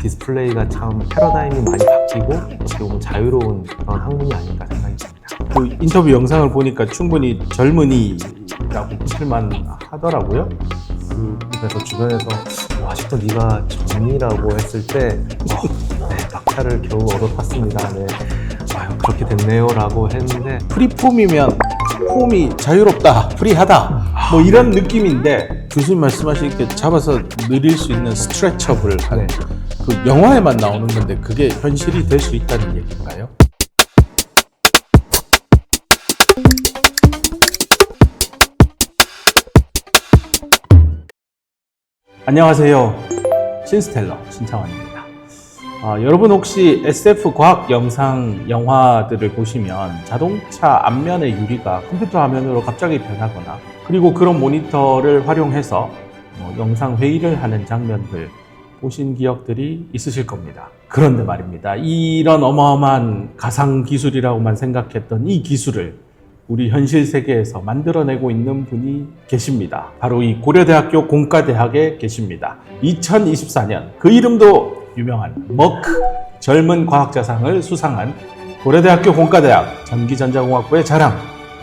디스플레이가 참 패러다임이 많이 바뀌고 어떻게 보면 자유로운 그런 학문이 아닌가 생각이 듭니다. 그 인터뷰 영상을 보니까 충분히 젊은이라고 붙을만 하더라고요. 그래서 주변에서 아직도 네가 젊이라고 했을 때 네, 막차를 겨우 얻어탔습니다. 네. 아유, 그렇게 됐네요 라고 했는데 프리폼이면 폼이 자유롭다, 프리하다 뭐 이런 느낌인데 교수님 말씀하시기에 잡아서 느릴 수 있는 스트레쳐블한 그 영화에만 나오는 건데 그게 현실이 될 수 있다는 얘기인가요? 안녕하세요. 신스텔러 신창환입니다. 여러분 혹시 SF 과학 영상 영화들을 보시면 자동차 앞면의 유리가 컴퓨터 화면으로 갑자기 변하거나 그리고 그런 모니터를 활용해서 영상 회의를 하는 장면들 보신 기억들이 있으실 겁니다. 그런데 말입니다. 이런 어마어마한 가상 기술이라고만 생각했던 이 기술을 우리 현실 세계에서 만들어내고 있는 분이 계십니다. 바로 이 고려대학교 공과대학에 계십니다. 2024년 그 이름도 유명한 머크 젊은 과학자상을 수상한 고려대학교 공과대학 전기전자공학부의 자랑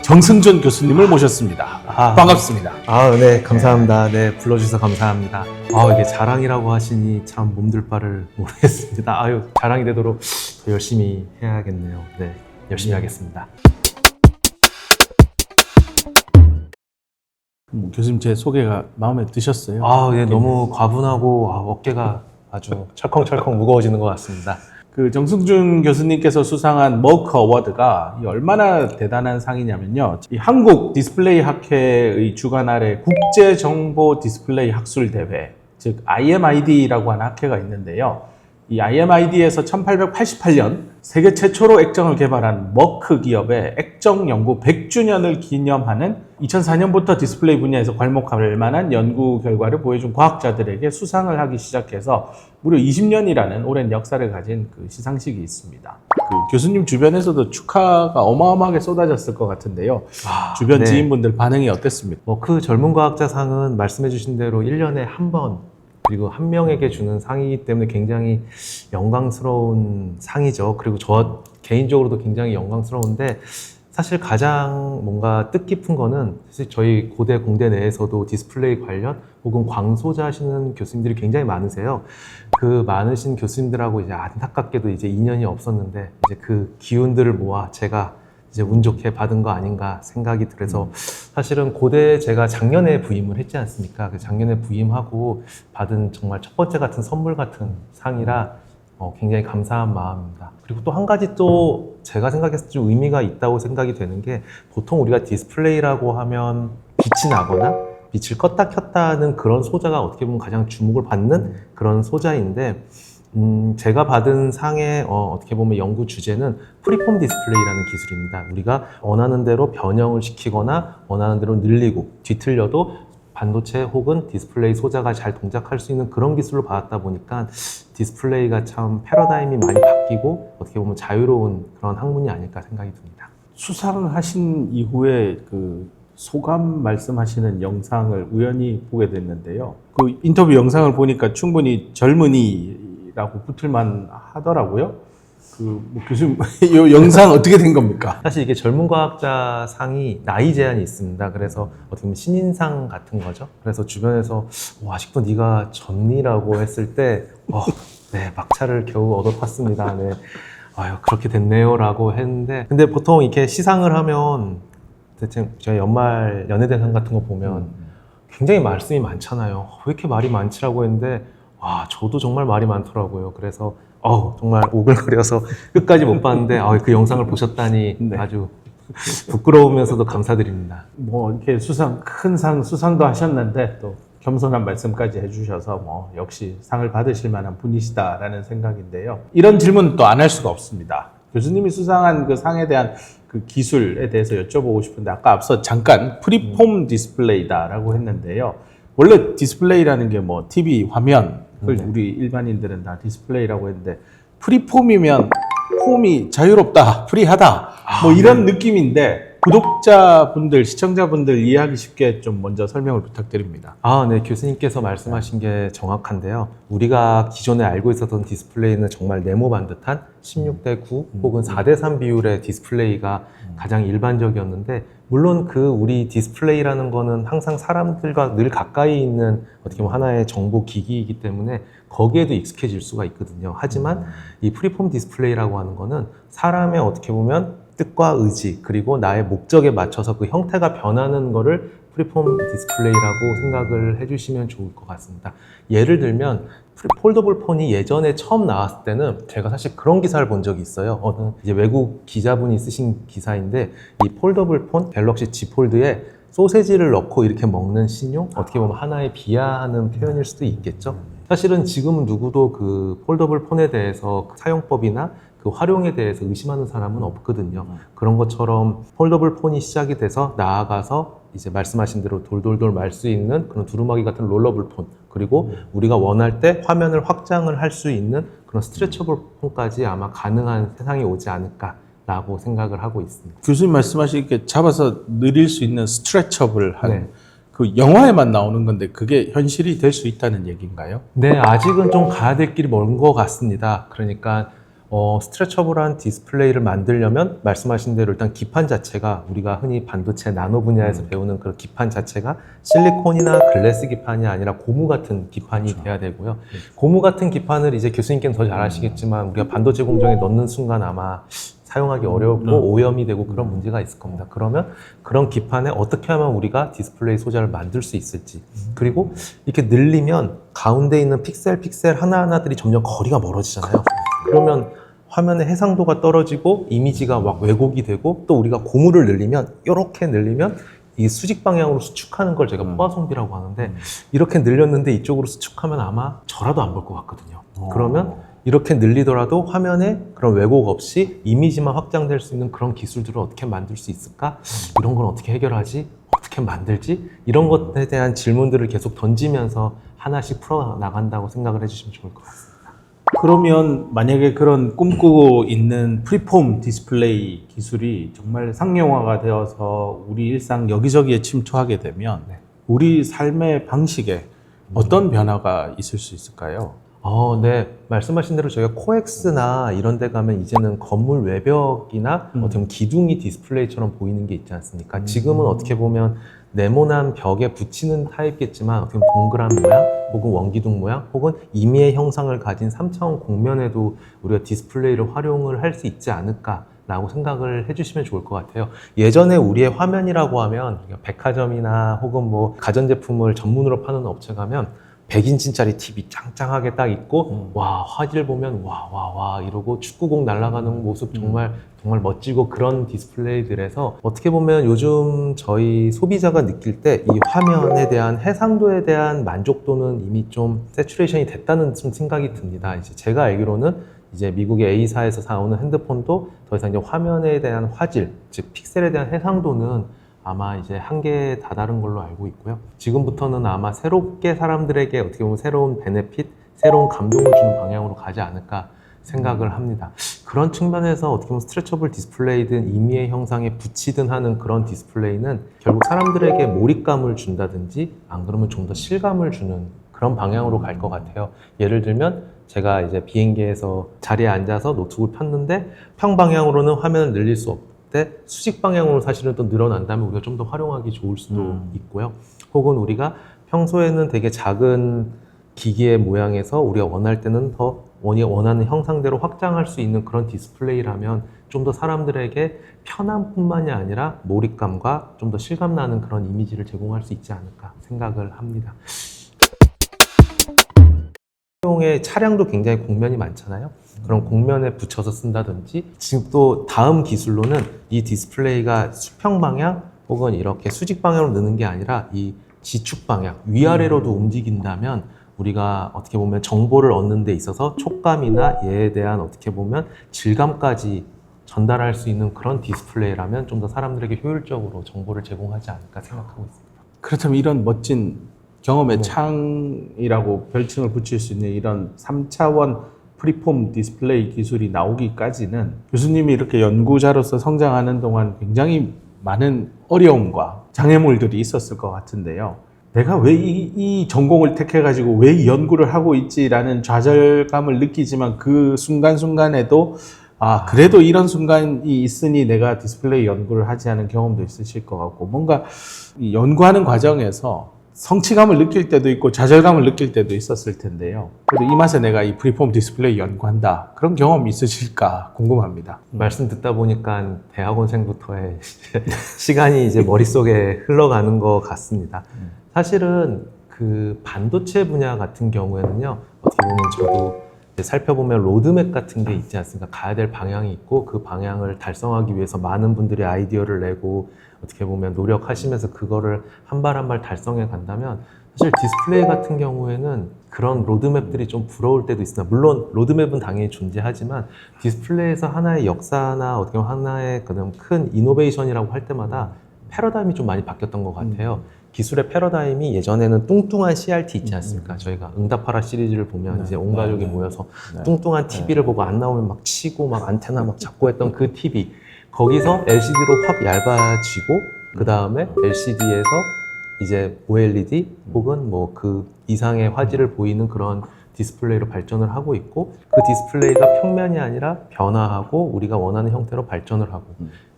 정승준 교수님을 모셨습니다. 반갑습니다. 네, 감사합니다. 네, 불러주셔서 감사합니다. 이게 자랑이라고 하시니 참 몸둘 바를 모르겠습니다. 자랑이 되도록 더 열심히 해야겠네요. 네, 열심히 하겠습니다. 교수님 제 소개가 마음에 드셨어요? 예, 너무 과분하고 어깨가 아주 철컹철컹 무거워지는 것 같습니다. 그 정승준 교수님께서 수상한 머크 어워드가 얼마나 대단한 상이냐면요. 이 한국 디스플레이 학회의 주관 아래 국제 정보 디스플레이 학술 대회, 즉 IMID라고 하는 학회가 있는데요. 이 IMID에서 1888년 세계 최초로 액정을 개발한 머크 기업의 액정 연구 100주년을 기념하는 2004년부터 디스플레이 분야에서 괄목할 만한 연구 결과를 보여준 과학자들에게 수상을 하기 시작해서 무려 20년이라는 오랜 역사를 가진 그 시상식이 있습니다. 그 교수님 주변에서도 축하가 어마어마하게 쏟아졌을 것 같은데요. 주변 네. 지인분들 반응이 어땠습니까? 머크 젊은 과학자상은 말씀해 주신 대로 1년에 한 번 그리고 한 명에게 주는 상이기 때문에 굉장히 영광스러운 상이죠. 그리고 저 개인적으로도 굉장히 영광스러운데 사실 가장 뭔가 뜻깊은 거는 사실 저희 고대 공대 내에서도 디스플레이 관련 혹은 광소자 하시는 교수님들이 굉장히 많으세요. 그 많으신 교수님들하고 이제 안타깝게도 이제 인연이 없었는데 이제 그 기운들을 모아 제가 이제 운 좋게 받은 거 아닌가 생각이 들어서 사실은 고대 제가 작년에 부임을 했지 않습니까? 그 작년에 부임하고 받은 정말 첫 번째 같은 선물 같은 상이라 굉장히 감사한 마음입니다. 그리고 또 한 가지 또 제가 생각했을 때 좀 의미가 있다고 생각이 되는 게 보통 우리가 디스플레이라고 하면 빛이 나거나 빛을 껐다 켰다는 그런 소자가 어떻게 보면 가장 주목을 받는 그런 소자인데 제가 받은 상의 어떻게 보면 연구 주제는 프리폼 디스플레이라는 기술입니다. 우리가 원하는 대로 변형을 시키거나 원하는 대로 늘리고 뒤틀려도 반도체 혹은 디스플레이 소자가 잘 동작할 수 있는 그런 기술을 받았다 보니까 디스플레이가 참 패러다임이 많이 바뀌고 어떻게 보면 자유로운 그런 학문이 아닐까 생각이 듭니다. 수상을 하신 이후에 그 소감 말씀하시는 영상을 우연히 보게 됐는데요. 그 인터뷰 영상을 보니까 충분히 젊은이라고 붙을만 하더라고요. 교수님, 이 영상 어떻게 된 겁니까? 사실 이게 젊은 과학자 상이 나이 제한이 있습니다. 그래서 어떻게 보면 신인상 같은 거죠. 그래서 주변에서 아직도 네가 젊니라고 했을 때 네, 막차를 겨우 얻어탔습니다. 네. 그렇게 됐네요 라고 했는데 근데 보통 이렇게 시상을 하면 대체 저희 연말 연예대상 같은 거 보면 굉장히 말씀이 많잖아요. 왜 이렇게 말이 많지라고 했는데 저도 정말 말이 많더라고요. 그래서 정말 오글거려서 끝까지 못 봤는데 그 영상을 보셨다니 네. 아주 부끄러우면서도 감사드립니다. 이렇게 큰 상 수상도 하셨는데 또 겸손한 말씀까지 해주셔서 역시 상을 받으실 만한 분이시다라는 생각인데요. 이런 질문 또 안 할 수가 없습니다. 교수님이 수상한 그 상에 대한 그 기술에 대해서 여쭤보고 싶은데 아까 앞서 잠깐 프리폼 디스플레이다라고 했는데요. 원래 디스플레이라는 게 TV 화면 우리 일반인들은 다 디스플레이라고 했는데 프리폼이면 폼이 자유롭다, 프리하다 이런 느낌인데 구독자분들, 시청자분들 이해하기 쉽게 좀 먼저 설명을 부탁드립니다. 네, 교수님께서 말씀하신 게 정확한데요. 우리가 기존에 알고 있었던 디스플레이는 정말 네모반 듯한 16대 9 혹은 4대 3 비율의 디스플레이가 가장 일반적이었는데, 물론 그 우리 디스플레이라는 거는 항상 사람들과 늘 가까이 있는 어떻게 보면 하나의 정보 기기이기 때문에 거기에도 익숙해질 수가 있거든요. 하지만 이 프리폼 디스플레이라고 하는 거는 사람의 어떻게 보면 뜻과 의지, 그리고 나의 목적에 맞춰서 그 형태가 변하는 거를 프리폼 디스플레이라고 생각을 해주시면 좋을 것 같습니다. 예를 들면 폴더블 폰이 예전에 처음 나왔을 때는 제가 사실 그런 기사를 본 적이 있어요. 어느 이제 외국 기자분이 쓰신 기사인데, 이 폴더블 폰 갤럭시 Z 폴드에 소세지를 넣고 이렇게 먹는 신용, 어떻게 보면 하나의 비하하는 표현일 수도 있겠죠. 사실은 지금은 누구도 그 폴더블 폰에 대해서 그 사용법이나 그 활용에 대해서 의심하는 사람은 없거든요. 그런 것처럼 폴더블 폰이 시작이 돼서 나아가서 이제 말씀하신 대로 돌돌돌 말 수 있는 그런 두루마기 같은 롤러블 폰, 그리고 우리가 원할 때 화면을 확장을 할 수 있는 그런 스트레쳐블 폰까지 아마 가능한 세상이 오지 않을까라고 생각을 하고 있습니다. 교수님 말씀하시기에 잡아서 느릴 수 있는 스트레쳐블한 네. 그 영화에만 나오는 건데 그게 현실이 될 수 있다는 얘기인가요? 네, 아직은 좀 가야 될 길이 먼 것 같습니다. 그러니까 스트레쳐블한 디스플레이를 만들려면 말씀하신 대로 일단 기판 자체가 우리가 흔히 반도체 나노 분야에서 배우는 그런 기판 자체가 실리콘이나 글래스 기판이 아니라 고무 같은 기판이 돼야 되고요. 고무 같은 기판을 이제 교수님께는 더 잘 아시겠지만 우리가 반도체 공정에 넣는 순간 아마 사용하기 어렵고 오염이 되고 그런 문제가 있을 겁니다. 그러면 그런 기판에 어떻게 하면 우리가 디스플레이 소재를 만들 수 있을지, 그리고 이렇게 늘리면 가운데 있는 픽셀 하나하나들이 점점 거리가 멀어지잖아요. 그러면 화면의 해상도가 떨어지고 이미지가 막 왜곡이 되고, 또 우리가 고무를 늘리면, 이렇게 늘리면 이 수직 방향으로 수축하는 걸 제가 포화성비라고 하는데, 이렇게 늘렸는데 이쪽으로 수축하면 아마 저라도 안 볼 것 같거든요. 그러면 이렇게 늘리더라도 화면에 그런 왜곡 없이 이미지만 확장될 수 있는 그런 기술들을 어떻게 만들 수 있을까? 이런 건 어떻게 해결하지? 어떻게 만들지? 이런 것에 대한 질문들을 계속 던지면서 하나씩 풀어나간다고 생각을 해주시면 좋을 것 같습니다. 그러면 만약에 그런 꿈꾸고 있는 프리폼 디스플레이 기술이 정말 상용화가 되어서 우리 일상 여기저기에 침투하게 되면 우리 삶의 방식에 어떤 변화가 있을 수 있을까요? 네. 말씀하신 대로 저희가 코엑스나 이런 데 가면 이제는 건물 외벽이나 어떻게 보면 기둥이 디스플레이처럼 보이는 게 있지 않습니까? 지금은 어떻게 보면 네모난 벽에 붙이는 타입겠지만 어떻게 보면 동그란 모양 혹은 원기둥 모양 혹은 임의의 형상을 가진 3차원 곡면에도 우리가 디스플레이를 활용을 할 수 있지 않을까라고 생각을 해주시면 좋을 것 같아요. 예전에 우리의 화면이라고 하면 백화점이나 혹은 뭐 가전제품을 전문으로 파는 업체 가면 100인치짜리 TV 짱짱하게 딱 있고 와, 화질 보면 와 이러고 축구공 날아가는 모습 정말 멋지고, 그런 디스플레이들에서 어떻게 보면 요즘 저희 소비자가 느낄 때 이 화면에 대한 해상도에 대한 만족도는 이미 좀 세츄레이션이 됐다는 좀 생각이 듭니다. 이제 제가 알기로는 이제 미국의 A사에서 사오는 핸드폰도 더 이상 이제 화면에 대한 화질, 즉 픽셀에 대한 해상도는 아마 이제 한계에 다다른 걸로 알고 있고요. 지금부터는 아마 새롭게 사람들에게 어떻게 보면 새로운 베네핏, 새로운 감동을 주는 방향으로 가지 않을까 생각을 합니다. 그런 측면에서 어떻게 보면 스트레쳐블 디스플레이든 임의의 형상에 붙이든 하는 그런 디스플레이는 결국 사람들에게 몰입감을 준다든지 안 그러면 좀 더 실감을 주는 그런 방향으로 갈 것 같아요. 예를 들면 제가 이제 비행기에서 자리에 앉아서 노트북을 폈는데 평방향으로는 화면을 늘릴 수 없고 때 수직 방향으로 사실은 또 늘어난다면 우리가 좀 더 활용하기 좋을 수도 있고요. 혹은 우리가 평소에는 되게 작은 기기의 모양에서 우리가 원할 때는 더 원하는 형상대로 확장할 수 있는 그런 디스플레이라면 좀 더 사람들에게 편함뿐만이 아니라 몰입감과 좀 더 실감나는 그런 이미지를 제공할 수 있지 않을까 생각을 합니다. 의 차량도 굉장히 곡면이 많잖아요. 그런 곡면에 붙여서 쓴다든지, 지금 또 다음 기술로는 이 디스플레이가 수평 방향 혹은 이렇게 수직 방향으로 느는 게 아니라 이 지축 방향, 위아래로도 움직인다면 우리가 어떻게 보면 정보를 얻는 데 있어서 촉감이나 얘에 대한 어떻게 보면 질감까지 전달할 수 있는 그런 디스플레이라면 좀 더 사람들에게 효율적으로 정보를 제공하지 않을까 생각하고 있습니다. 그렇다면 이런 멋진 경험의 창이라고 별칭을 붙일 수 있는 이런 3차원 프리폼 디스플레이 기술이 나오기까지는 교수님이 이렇게 연구자로서 성장하는 동안 굉장히 많은 어려움과 장애물들이 있었을 것 같은데요. 내가 왜 이 전공을 택해가지고 왜 이 연구를 하고 있지라는 좌절감을 느끼지만 그 순간순간에도 그래도 이런 순간이 있으니 내가 디스플레이 연구를 하지 않은 경험도 있으실 것 같고, 뭔가 이 연구하는 과정에서 성취감을 느낄 때도 있고 좌절감을 느낄 때도 있었을 텐데요. 그래도 이 맛에 내가 이 프리폼 디스플레이 연구한다, 그런 경험 있으실까 궁금합니다. 말씀 듣다 보니까 대학원생부터의 시간이 이제 머릿속에 흘러가는 것 같습니다. 사실은 그 반도체 분야 같은 경우에는요, 어떻게 보면 저도 살펴보면 로드맵 같은 게 있지 않습니까? 가야 될 방향이 있고 그 방향을 달성하기 위해서 많은 분들이 아이디어를 내고 어떻게 보면 노력하시면서 그거를 한 발 한 발 달성해 간다면, 사실 디스플레이 같은 경우에는 그런 로드맵들이 좀 부러울 때도 있습니다. 물론 로드맵은 당연히 존재하지만 디스플레이에서 하나의 역사나 어떻게 보면 하나의 그런 큰 이노베이션이라고 할 때마다 패러다임이 좀 많이 바뀌었던 것 같아요. 기술의 패러다임이 예전에는 뚱뚱한 CRT 있지 않습니까? 저희가 응답하라 시리즈를 보면 이제 온 가족이 모여서 뚱뚱한 TV를 보고 안 나오면 막 치고 막 안테나 막 잡고 했던 그 TV, 거기서 LCD로 확 얇아지고 그 다음에 LCD에서 이제 OLED 혹은 뭐 그 이상의 화질을 보이는 그런 디스플레이로 발전을 하고 있고, 그 디스플레이가 평면이 아니라 변화하고 우리가 원하는 형태로 발전을 하고,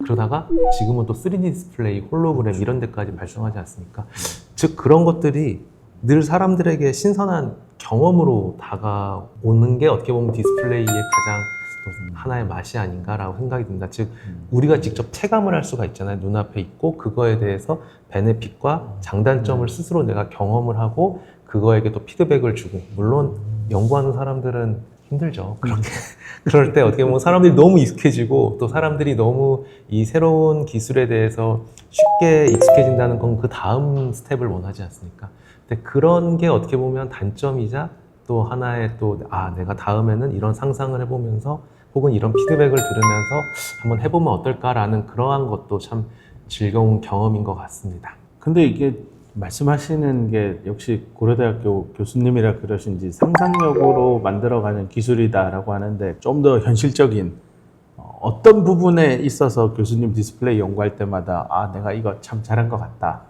그러다가 지금은 또 3D 디스플레이, 홀로그램 이런 데까지 발전하지 않습니까? 즉 그런 것들이 늘 사람들에게 신선한 경험으로 다가오는 게 어떻게 보면 디스플레이의 가장 하나의 맛이 아닌가라고 생각이 듭니다. 즉 우리가 직접 체감을 할 수가 있잖아요. 눈앞에 있고 그거에 대해서 베네핏과 장단점을 스스로 내가 경험을 하고 그거에게 또 피드백을 주고, 물론 연구하는 사람들은 힘들죠. 그렇게 그럴 때 어떻게 보면 사람들이 너무 익숙해지고 또 사람들이 너무 이 새로운 기술에 대해서 쉽게 익숙해진다는 건 그 다음 스텝을 원하지 않습니까? 근데 그런 게 어떻게 보면 단점이자 또 하나의 또 내가 다음에는 이런 상상을 해보면서 혹은 이런 피드백을 들으면서 한번 해보면 어떨까라는 그러한 것도 참 즐거운 경험인 것 같습니다. 근데 이게 말씀하시는 게 역시 고려대학교 교수님이라 그러신지 상상력으로 만들어가는 기술이다라고 하는데, 좀 더 현실적인 어떤 부분에 있어서 교수님 디스플레이 연구할 때마다 내가 이거 참 잘한 것 같다,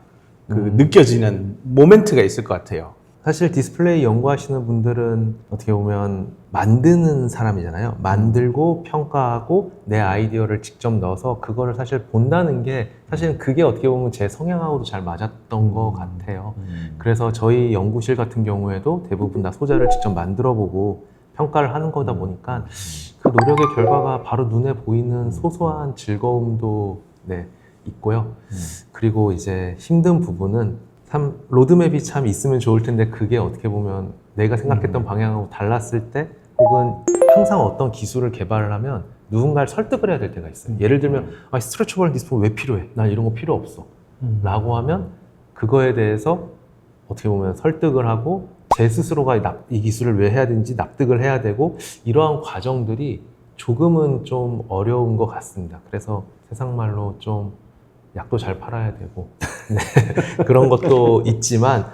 그 느껴지는 모멘트가 있을 것 같아요. 사실 디스플레이 연구하시는 분들은 어떻게 보면 만드는 사람이잖아요. 만들고 평가하고 내 아이디어를 직접 넣어서 그거를 사실 본다는 게, 사실은 그게 어떻게 보면 제 성향하고도 잘 맞았던 것 같아요. 그래서 저희 연구실 같은 경우에도 대부분 다 소자를 직접 만들어 보고 평가를 하는 거다 보니까 그 노력의 결과가 바로 눈에 보이는 소소한 즐거움도 있고요. 그리고 이제 힘든 부분은 참 로드맵이 참 있으면 좋을 텐데, 그게 어떻게 보면 내가 생각했던 방향하고 달랐을 때, 혹은 항상 어떤 기술을 개발을 하면 누군가를 설득을 해야 될 때가 있어요. 예를 들면 스트레쳐블 디스플레이 왜 필요해? 난 이런 거 필요 없어 라고 하면 그거에 대해서 어떻게 보면 설득을 하고 제 스스로가 이 기술을 왜 해야 되는지 납득을 해야 되고, 이러한 과정들이 조금은 좀 어려운 것 같습니다. 그래서 세상말로 좀 약도 잘 팔아야 되고 그런 것도 있지만,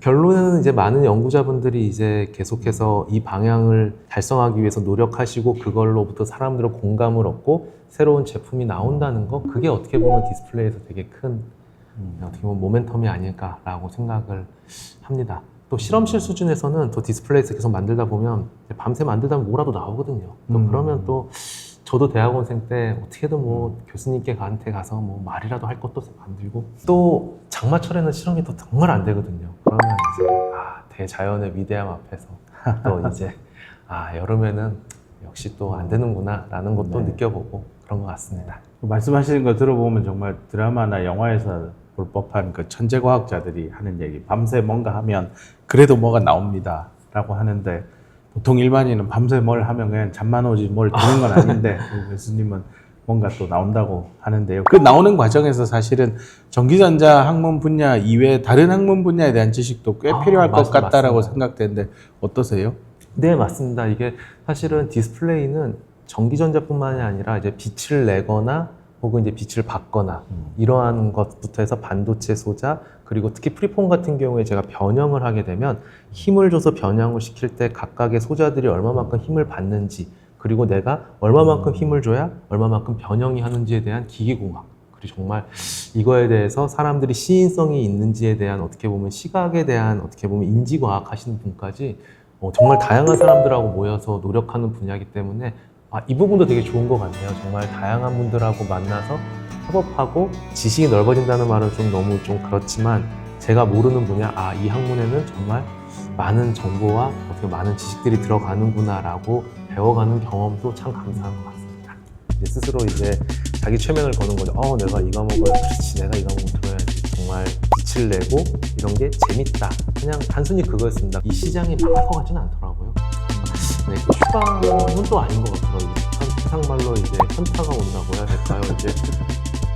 결론은 이제 많은 연구자분들이 이제 계속해서 이 방향을 달성하기 위해서 노력하시고 그걸로부터 사람들의 공감을 얻고 새로운 제품이 나온다는 거, 그게 어떻게 보면 디스플레이에서 되게 큰 어떻게 보면 모멘텀이 아닐까라고 생각을 합니다. 또 실험실 수준에서는 또 디스플레이에서 계속 만들다 보면 밤새 만들다 보면 뭐라도 나오거든요. 또 그러면 또 저도 대학원생 때 어떻게든 뭐 교수님께 한테 가서 뭐 말이라도 할 것도 만들고, 또 장마철에는 실험이 또 정말 안 되거든요. 그러면 이제 대자연의 위대함 앞에서 또 이제 여름에는 역시 또 안 되는구나 라는 것도 느껴보고 그런 것 같습니다. 말씀하시는 거 들어보면 정말 드라마나 영화에서 볼 법한 그 천재과학자들이 하는 얘기, 밤새 뭔가 하면 그래도 뭐가 나옵니다 라고 하는데, 보통 일반인은 밤새 뭘 하면 그냥 잠만 오지 뭘 되는 건 아닌데 교수님은 뭔가 또 나온다고 하는데요. 그 나오는 과정에서 사실은 전기전자 학문 분야 이외에 다른 학문 분야에 대한 지식도 꽤 필요할 것 같다라고 맞습니다. 생각되는데 어떠세요? 네, 맞습니다. 이게 사실은 디스플레이는 전기전자뿐만이 아니라 이제 빛을 내거나 혹은 이제 빛을 받거나 이러한 것부터 해서 반도체 소자, 그리고 특히 프리폼 같은 경우에 제가 변형을 하게 되면 힘을 줘서 변형을 시킬 때 각각의 소자들이 얼마만큼 힘을 받는지, 그리고 내가 얼마만큼 힘을 줘야 얼마만큼 변형이 하는지에 대한 기기공학, 그리고 정말 이거에 대해서 사람들이 시인성이 있는지에 대한 어떻게 보면 시각에 대한 어떻게 보면 인지과학 하시는 분까지 정말 다양한 사람들하고 모여서 노력하는 분야이기 때문에 이 부분도 되게 좋은 것 같네요. 정말 다양한 분들하고 만나서 협업하고 지식이 넓어진다는 말은 좀 너무 좀 그렇지만 제가 모르는 분야, 이 학문에는 정말 많은 정보와 어떻게 많은 지식들이 들어가는구나라고 배워가는 경험도 참 감사한 것 같습니다. 이제 스스로 이제 자기 최면을 거는 거죠. 내가 이 과목을 그렇지, 내가 이 과목을 들어야지. 정말 빛을 내고 이런 게 재밌다. 그냥 단순히 그거였습니다. 이 시장이 망할 것 같지는 않더라고요. 네, 휴방은 또 아닌 것 같더라고요. 세상말로 이제 현타가 온다고 해야 될까요? 이제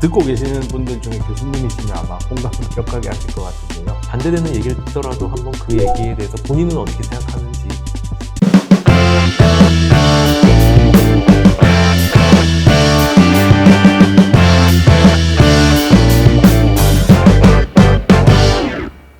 듣고 계시는 분들 중에 교수님이시면 아마 공감을 격하게 하실 것 같은데요. 반대되는 얘기를 듣더라도 한번 그 얘기에 대해서 본인은 어떻게 생각하는지